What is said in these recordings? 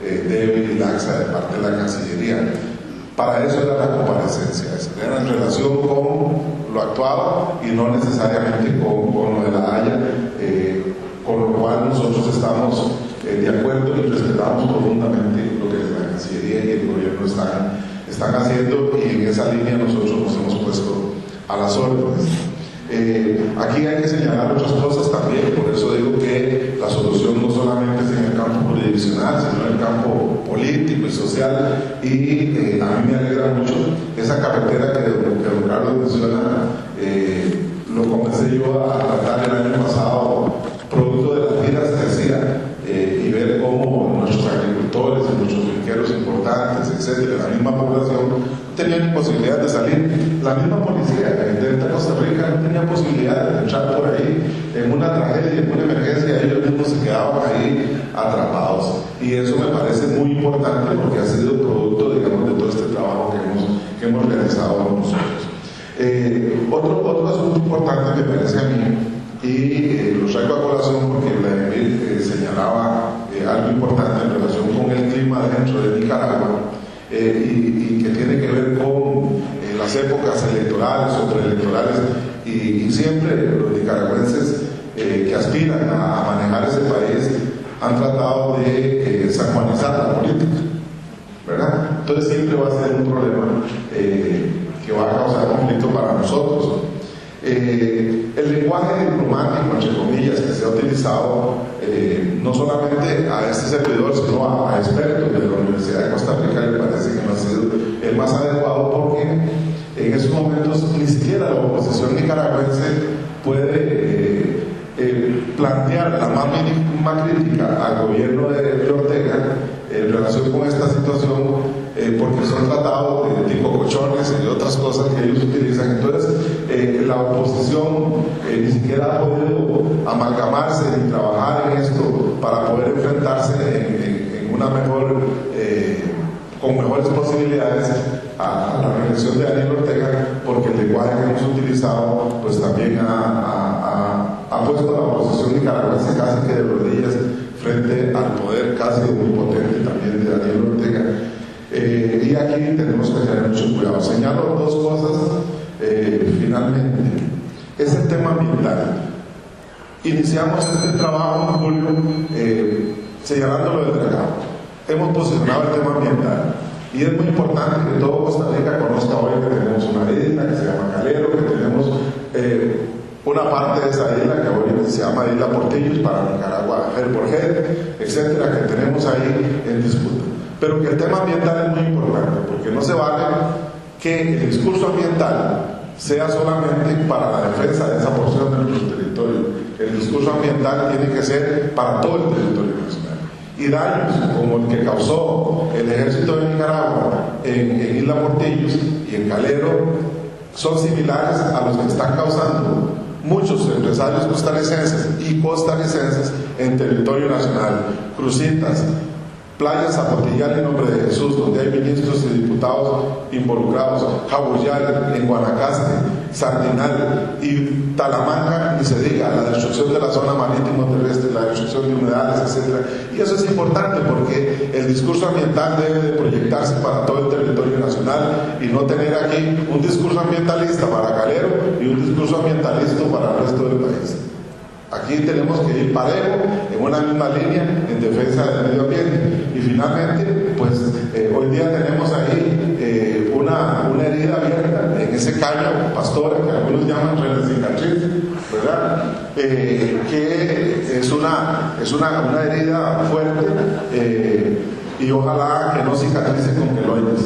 débil y laxa de parte de la Cancillería. Para eso era la comparecencia, era en relación con lo actuado y no necesariamente con lo de la Haya, con lo cual nosotros estamos de acuerdo y respetamos profundamente lo que la Cancillería y el gobierno están haciendo, y en esa línea nosotros nos hemos puesto a las órdenes. Aquí hay que señalar otras cosas también, por eso digo que la solución no solamente es en el campo jurisdiccional, sino en el campo político y social, y a mí me alegra mucho esa carretera que don Carlos menciona. Lo comencé yo a tratar el año pasado, producto de las giras que hacía, y ver cómo nuestros agricultores y nuestros finqueros importantes, etcétera, la misma población, tenían posibilidad de salir. La misma policía de Costa Rica no tenía posibilidad de entrar por ahí en una tragedia, en una emergencia, ellos mismos se quedaban ahí atrapados, y eso me parece muy importante porque ha sido producto, digamos, de todo este trabajo que hemos realizado nosotros. Otro asunto importante me parece a mí, y lo traigo a colación porque Vladimir señalaba algo importante en relación con el clima dentro de Nicaragua, y que tiene que ver con las épocas electorales o preelectorales, y siempre los nicaragüenses que aspiran a manejar ese país han tratado de sanjuanizar la política, ¿verdad? Entonces siempre va a ser un problema que va a causar conflicto para nosotros. El lenguaje diplomático, entre comillas, que se ha utilizado no solamente a este servidor, sino a expertos de la Universidad de Costa Rica, me parece que no ha sido el más adecuado, porque en esos momentos ni siquiera la oposición nicaragüense puede plantear la más mínima crítica al gobierno de Ortega en relación con esta situación, porque son tratados de tipo cochones y de otras cosas que ellos utilizan. Entonces la oposición ni siquiera ha podido amalgamarse y trabajar en esto para poder enfrentarse en una mejor, con mejores posibilidades a la reelección de Daniel Ortega, porque el lenguaje que hemos utilizado pues también ha puesto a la oposición nicaragüense casi que de rodillas frente al poder casi omnipotente también de Daniel Ortega. Y aquí tenemos que tener mucho cuidado. Señalo dos cosas finalmente. Es el tema ambiental. Iniciamos este trabajo en julio señalando lo del dragado. Hemos posicionado el tema ambiental, y es muy importante que todo Costa Rica conozca hoy que tenemos una isla que se llama Calero, que tenemos una parte de esa isla que hoy se llama Isla Portillos, para Nicaragua, Head por Head, etcétera, que tenemos ahí en disputa. Pero que el tema ambiental es muy importante, porque no se vale que el discurso ambiental sea solamente para la defensa de esa porción de nuestro territorio. El discurso ambiental tiene que ser para todo el territorio nacional. Y daños como el que causó el ejército de Nicaragua en Isla Portillos y en Calero son similares a los que están causando muchos empresarios costarricenses y costarricenses en territorio nacional. Cruzitas, Playa Zapotillal en nombre de Jesús, donde hay ministros y diputados involucrados, Jabuyal en Guanacaste, Sardinal y Talamanca, ni se diga, la destrucción de la zona marítimo terrestre, la destrucción de humedales, etc. Y eso es importante porque el discurso ambiental debe de proyectarse para todo el territorio nacional y no tener aquí un discurso ambientalista para Calero y un discurso ambientalista para el resto del país. Aquí tenemos que ir parejo, en una misma línea, en defensa del medio ambiente. Y finalmente, pues hoy día tenemos ahí una herida abierta en ese caño pastor, que algunos llaman cicatriz, ¿verdad? Que es una herida fuerte, y ojalá que no cicatrice con queloides.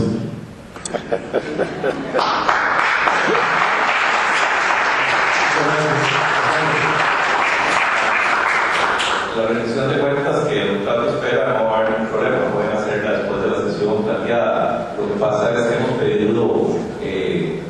La rendición de cuentas que el Estado espera no va a haber ningún problema, pueden hacerla después de la sesión planteada. Lo que pasa es que hemos pedido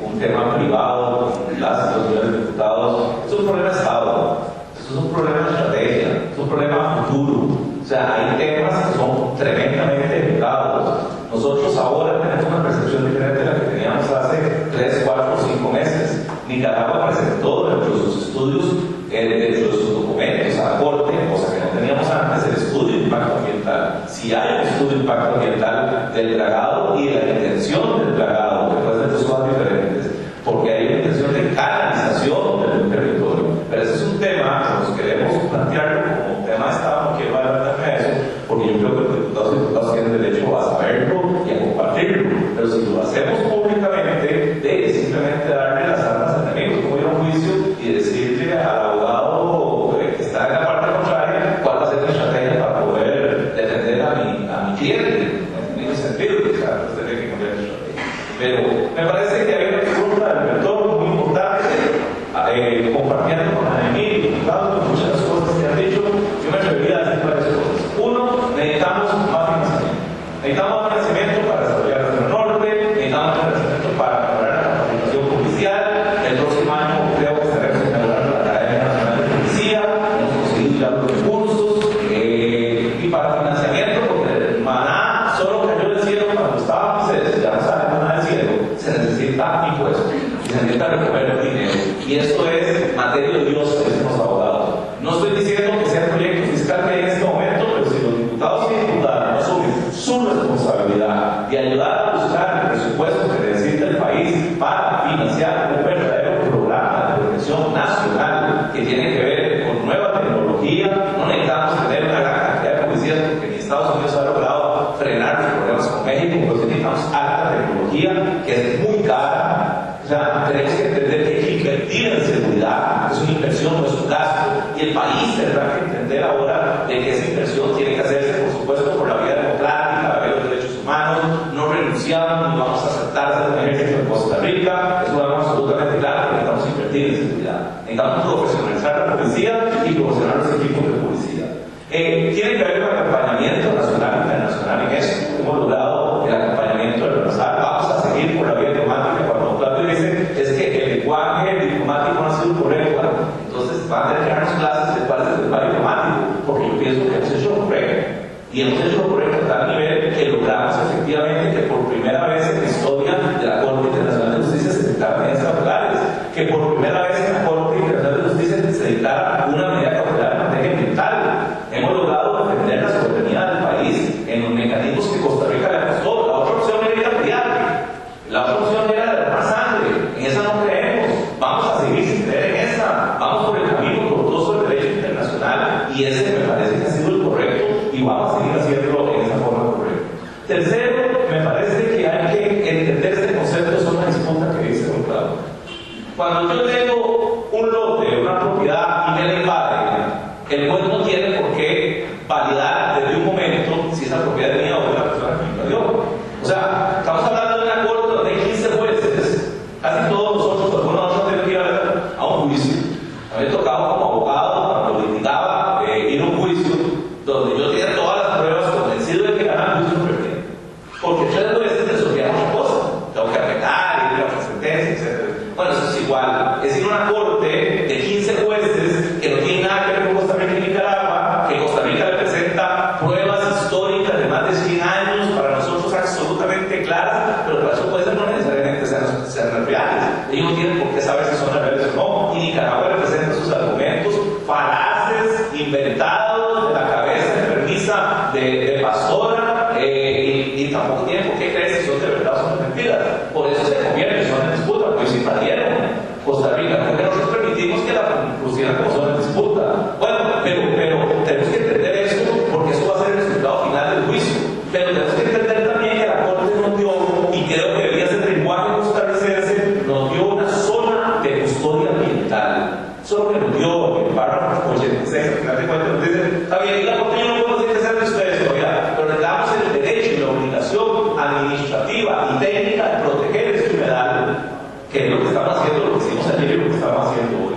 un tema privado con las y los señores diputados. Es un problema de Estado, es un problema de estrategia, es un problema futuro. O sea, hay temas que son tremendamente delicados. Nosotros ahora tenemos una percepción diferente de la que teníamos hace 3, 4, 5 meses. Nicaragua presentó dentro de sus estudios, dentro de sus documentos a la Corte, cosa que no teníamos antes, el estudio de impacto ambiental. Si hay un estudio el impacto ambiental del dragado y de la intención del dragado, que pueden ser dos cosas diferentes, porque hay una intención de canalización del territorio. Pero ese es un tema que nos queremos plantearlo como tema de Estado, no quiero adelantarme a eso, porque yo creo que los diputados y diputadas tienen derecho a saberlo y a compartirlo, pero si lo hacemos públicamente, de simplemente darle las armas al enemigo, como ir a un juicio y decirle al abogado que está en la parte contraria cuál va a ser la estrategia para poder defender a mi cliente, en ese sentido, que tener que cambiar de estrategia. Pero me parece que hay una pregunta del retorno muy importante, compartiendo con Ademir, diputados, con muchas cosas que han dicho. Yo me atrevería a decir varias cosas. Uno, necesitamos más financiamiento. Necesitamos más financiamiento para desarrollar el norte, necesitamos más financiamiento para mejorar la capacitación policial. El próximo año creo que estaremos inaugurando la Academia Nacional de Policía, hemos conseguido ya los recursos, y para financiamiento, porque el maná solo cayó del cielo cuando estábamos, ya no sabe maná del cielo, se necesita impuestos, y se necesita recoger el dinero, y esto es materia de Dios, dicen los abogados. No estoy diciendo que sea proyecto fiscal que hay en este momento, pero si los diputados y diputadas no asumen su responsabilidad de ayudar a buscar el presupuesto que necesita el país para financiar un verdadero programa de protección nacional que tiene que ver con nueva tecnología, no necesitamos tener una gran cantidad de policías porque ni Estados Unidos ha logrado frenar los problemas con México, entonces necesitamos alta tecnología que es muy cara. O sea, tenemos que entender que hay que invertir en seguridad, es una inversión, no es un gasto, y el país tendrá que entender ahora de que esa inversión tiene que hacerse, por supuesto, por la vía democrática, la vía de los derechos humanos. No renunciamos ni vamos a aceptar ser un ejército en Costa Rica, eso lo vemos absolutamente claro, porque necesitamos invertir en seguridad, necesitamos profesionalizar la policía y profesionalizar los equipos de policía. Tiene que haber un acompañamiento nacional e internacional en eso. Hemos logrado el acompañamiento del Brazal, vamos a seguir por la vía diplomática. Cuando Claudio dice es que el lenguaje diplomático no ha sido correcto, bueno, entonces van a tener que darnos clases de cuál es el lenguaje diplomático, porque yo pienso que hemos hecho lo correcto, y hemos hecho lo correcto a tal nivel que logramos efectivamente que por primera vez en la historia de la Corte Internacional de Justicia se dictaran medidas cautelares, que por primera vez en la Corte Internacional de Justicia se dictara una medida cautelar en materia ambiental. Hemos logrado defender la soberanía del país en los mecanismos que Costa Rica le apostó. La otra opción era ir a pelear, la otra opción era derramar sangre, en esa no creemos, vamos a seguir sin creer en esa, vamos por el camino tortuoso del derecho internacional, y ese me parece que ha sido el correcto, y vamos a seguir haciéndolo en esa forma correcta. Tercero, me parece que hay que entender este concepto, es una disputa que dice don Claudio. Cuando yo tengo un lote, una propiedad, y me la invaden, el juez no tiene por qué validar desde un momento si esa propiedad es mía o de la persona que me invadió. O sea, estamos hablando de una corte donde hay 15 jueces, casi todos nosotros, algunos de nosotros tenemos que ir a un juicio. A mí me tocaba como abogado, cuando litigaba, ir a un juicio donde yo tenía todas las pruebas, convencido de que ganaba el juicio perdía. Porque 3 veces resolvían otra cosa, tengo que arreglar, ir a otra sentencia, etc. Bueno, eso es igual, es ir a una corte de 15 jueces que no tienen nada que ver con Costa Rica y Nicaragua, que Costa Rica representa pruebas históricas de más de 100 años, para nosotros absolutamente claras, pero para esos jueces no necesariamente sean reales. Ellos no tienen por qué saber si son reales o no, y Nicaragua representa sus argumentos falaces, inventados de la cabeza enfermiza de Pastora, y tampoco tienen por qué creer si son de verdad o son de mentiras. Por eso se convierte, son en disputa, porque se invadieron Costa Rica, porque nosotros permitimos que la pusieran como son en disputa. Bueno, pero tenemos que entender eso, porque eso va a ser el resultado final del juicio. Pero tenemos que entender también que la Corte nos dio, y creo que debería ser el lenguaje costarricense, nos dio una zona de custodia ambiental. Solo que nos dio en el párrafo 86, al final de cuentas nos dicen, está bien, y la Corte yo no puedo decir que sea de ustedes todavía, pero le damos el derecho y la obligación administrativa y técnica de proteger este humedal, que es lo que estamos haciendo, lo que hicimos ayer y lo que estamos haciendo hoy.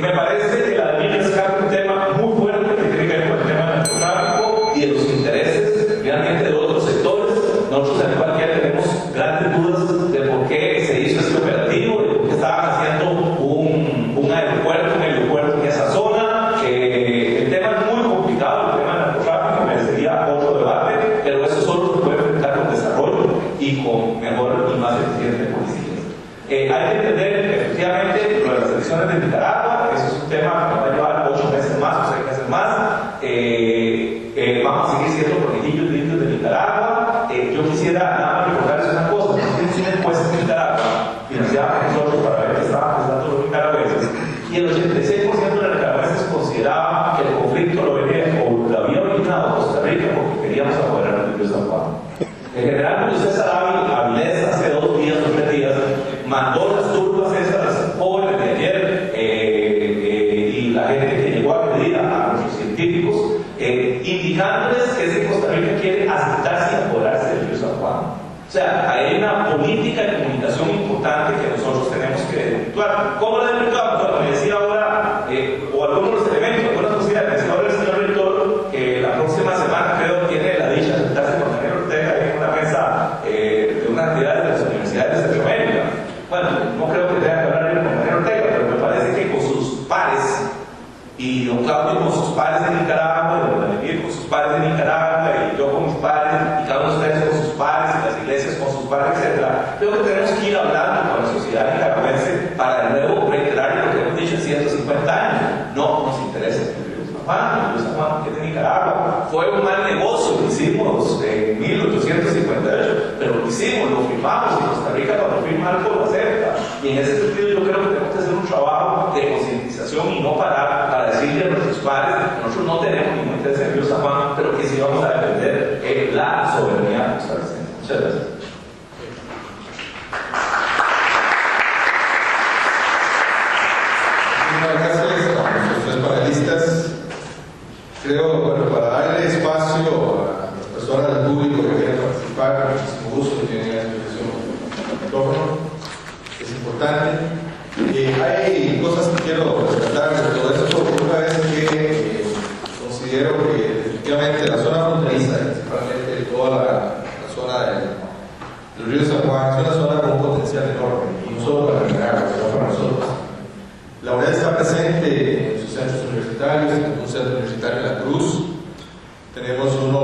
Me parece que la ley rescata un tema muy fuerte que tiene que ver con el tema del narcotráfico y de los intereses realmente de otros sectores. Nosotros en cualquier tenemos grandes dudas de por qué se hizo este operativo, de por qué estaban haciendo un aeropuerto en esa zona. El tema es muy complicado, el tema del narcotráfico merecería otro debate, pero eso solo se puede enfrentar con desarrollo y con mejor y más eficiente policía. Hay que entender efectivamente lo de las elecciones de Nicaragua, eso es un tema que nos va a llevar 8 meses más o 6 meses más. Vamos a seguir siendo conejillos limpios de Nicaragua. Yo quisiera nada más recordarles una cosa: nosotros hicimos una encuesta en Nicaragua, financiada por nosotros para ver qué estaban pensando los nicaragüenses, y el 86% de los nicaragüenses consideraban que el conflicto lo había originado Costa Rica porque queríamos apoderar el río San Juan. El general Julio César Avilés hace 2 días o 3 días mandó las turbas esas jóvenes de ayer y la gente que llegó a pedir a nuestros científicos, indicándoles que ese Costa Rica quiere aceptarse y apoderarse del río San Juan. O sea, hay una política de comunicación importante que nosotros tenemos que efectuar. ¿Cómo la desplegamos? Bueno, me decía ahora, o algunos de los elementos, algunas posibilidades. Me decía ahora el señor rector que la próxima semana, creo, tiene la dicha de sentarse con Daniel Ortega en una mesa de una actividad de las universidades de Centroamérica. Bueno, no creo que tenga que hablar con Daniel Ortega, pero me parece que con sus pares, y don Claudio con sus pares de Nicaragua, y don Vladimir con sus pares de Nicaragua, y yo con mis pares, y cada uno de ustedes con sus pares, y las iglesias con sus pares, etc. Creo que tenemos que ir hablando con la sociedad nicaragüense para de nuevo reiterar lo que hemos dicho en 150 años. No nos interesa el río San Juan, que es de Nicaragua. Fue un mal negocio, lo hicimos en 1858, pero lo hicimos, lo firmamos, y Costa Rica cuando firma algo lo acepta. Y en ese sentido yo creo que tenemos que hacer un trabajo de concientización y no parar para decirle a nuestros padres que nosotros no tenemos ningún interés en el río San Juan, pero que sí vamos a defender la soberanía costarricense. Muchas gracias. Muchas gracias a nuestros 3 panelistas. Creo, bueno, para darle espacio a las personas del público que quieran participar, con muchísimo gusto, tienen a disposición el micrófono, es importante. Hay cosas que quiero rescatar de todo esto. Una vez que considero que efectivamente la zona fronteriza, principalmente toda la zona del río San Juan, es una zona con un potencial enorme, y no solo para Nicaragua, sino para nosotros. La UNED está presente en sus centros universitarios, en un centro universitario en La Cruz, tenemos uno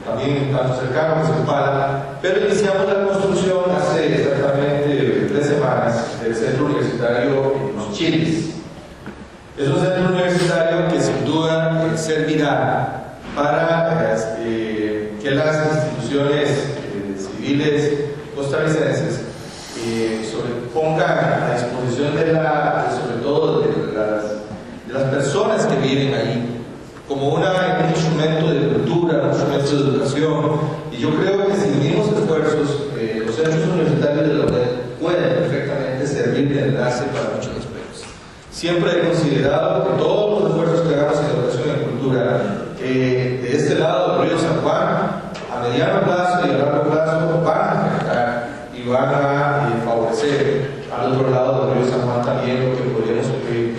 también tanto cercano que es Upala, pero iniciamos la construcción hace exactamente 3 semanas del centro universitario en Los Chiles. Es un centro universitario que sin duda servirá para que las instituciones civiles costarricenses pongan a disposición sobre todo de las personas que viven ahí como un instrumento de cultura, un instrumento de educación. Y yo creo que si unimos esfuerzos, los centros universitarios de la UNED pueden perfectamente servir de enlace para muchos aspectos. Siempre he considerado que todos los esfuerzos que hagamos en educación y cultura, de este lado del río San Juan, a mediano plazo y a largo plazo, van a afectar y van a favorecer al otro lado del río San Juan también, lo que podríamos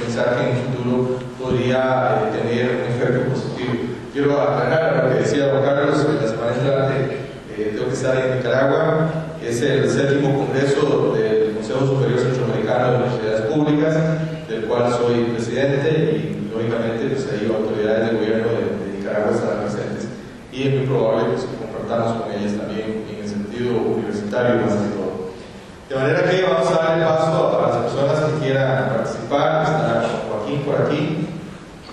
pensar que en el futuro podría tener un efecto positivo. Quiero aclarar lo que decía Juan Carlos, la semana entrante tengo que estar en Nicaragua. Es el 7º Congreso del Consejo Superior Centroamericano de Universidades Públicas, del cual soy presidente, y lógicamente pues ahí autoridades del gobierno de Nicaragua estarán presentes, y es muy probable pues, que compartamos con ellas también en el sentido universitario más que todo. De manera que vamos a darle paso a las personas que quieran participar. Está Joaquín por aquí,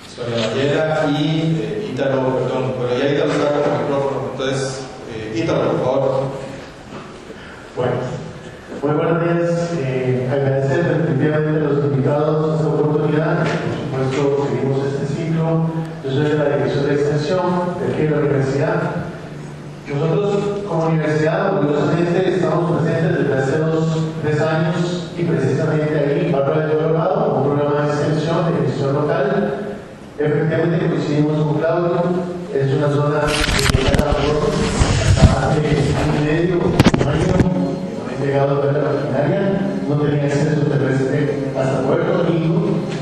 Sonia Mayera y Ítalo, perdón, bueno, ya Ítalo está con el micrófono, entonces Ítalo, por favor. Bueno, muy buenos días. Agradecer definitivamente a los invitados esta oportunidad. Por supuesto, seguimos este ciclo. Yo soy de la Dirección de Extensión de aquí de la Universidad. Nosotros, como universidad, orgullosamente estamos presentes desde hace 3 años, y precisamente ahí, Barra del Colorado, un programa de extensión de gestión local. Efectivamente, coincidimos con Claudio. Es una zona que hasta hace año y medio, un año, no he llegado a ver la maquinaria, no tenía acceso terrestre hasta Puerto Rico,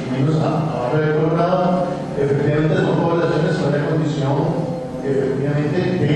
y menos a Barra del Colorado. Efectivamente, son poblaciones con una condición efectivamente de